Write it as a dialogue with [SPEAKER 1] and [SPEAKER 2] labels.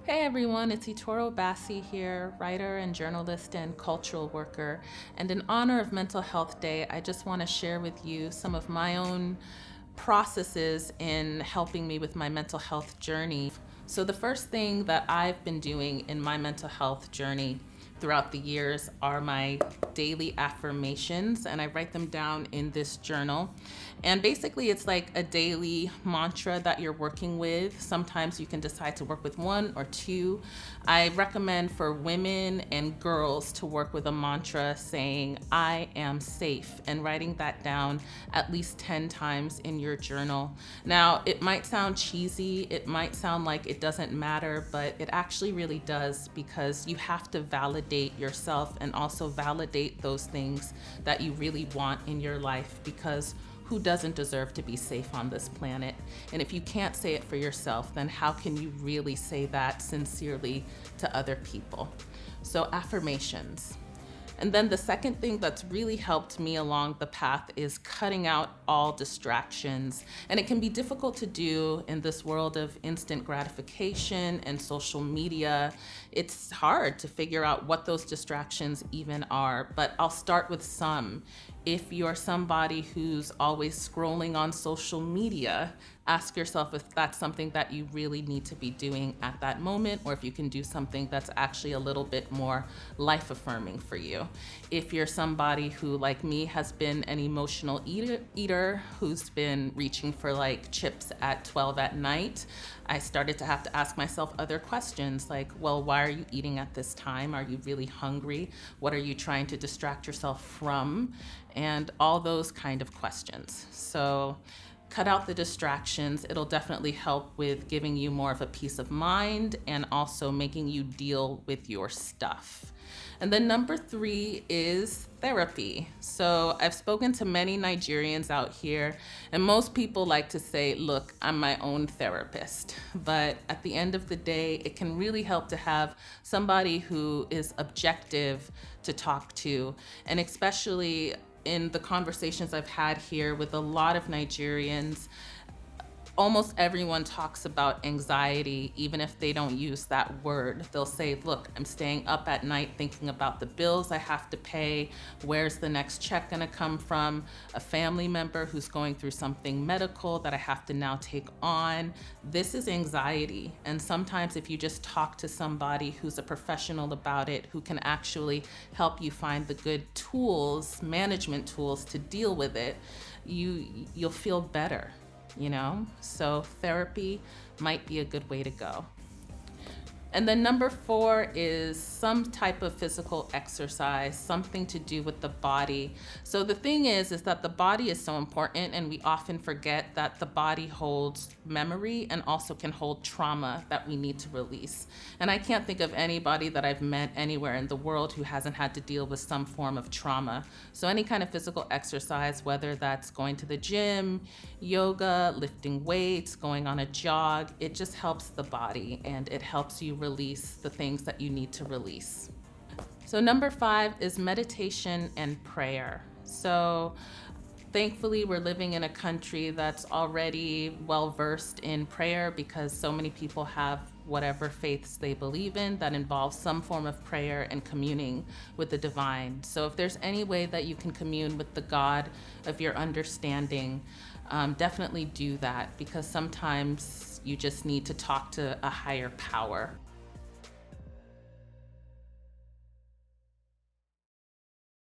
[SPEAKER 1] Hey everyone, it's Itoro Bassey here, writer and journalist and cultural worker. And in honor of Mental Health Day, I just want to share with you some of my own processes in helping me with my mental health journey. So, the first thing that I've been doing in my mental health journey throughout the years are my daily affirmations, and I write them down in this journal. And basically, it's like a daily mantra that you're working with. Sometimes you can decide to work with one or two. I recommend for women and girls to work with a mantra saying, I am safe, and writing that down at least 10 times in your journal. Now, it might sound cheesy, it might sound like it doesn't matter, but it actually really does, because you have to validate yourself and also validate those things that you really want in your life, because who doesn't deserve to be safe on this planet? And if you can't say it for yourself, then how can you really say that sincerely to other people? So, affirmations. And then the second thing that's really helped me along the path is cutting out all distractions. And it can be difficult to do in this world of instant gratification and social media. It's hard to figure out what those distractions even are, but I'll start with some. If you're somebody who's always scrolling on social media, ask yourself if that's something that you really need to be doing at that moment, or if you can do something that's actually a little bit more life affirming for you. If you're somebody who, like me, has been an emotional eater who's been reaching for like chips at 12 at night, I started to have to ask myself other questions like, well, why are you eating at this time? Are you really hungry? What are you trying to distract yourself from? And all those kind of questions. So cut out the distractions. It'll definitely help with giving you more of a peace of mind and also making you deal with your stuff. And then number 3 is therapy. So I've spoken to many Nigerians out here, and most people like to say, look, I'm my own therapist. But at the end of the day, it can really help to have somebody who is objective to talk to, and especially in the conversations I've had here with a lot of Nigerians, almost everyone talks about anxiety, even if they don't use that word. They'll say, look, I'm staying up at night thinking about the bills I have to pay. Where's the next check gonna come from? A family member who's going through something medical that I have to now take on. This is anxiety. And sometimes if you just talk to somebody who's a professional about it, who can actually help you find the good tools, management tools to deal with it, you'll feel better. So therapy might be a good way to go. And then number 4 is some type of physical exercise, something to do with the body. So the thing is that the body is so important, and we often forget that the body holds memory and also can hold trauma that we need to release. And I can't think of anybody that I've met anywhere in the world who hasn't had to deal with some form of trauma. So any kind of physical exercise, whether that's going to the gym, yoga, lifting weights, going on a jog, it just helps the body and it helps you release the things that you need to release. So number 5 is meditation and prayer. So thankfully, we're living in a country that's already well versed in prayer, because so many people have whatever faiths they believe in that involves some form of prayer and communing with the divine. So if there's any way that you can commune with the God of your understanding, definitely do that, because sometimes you just need to talk to a higher power.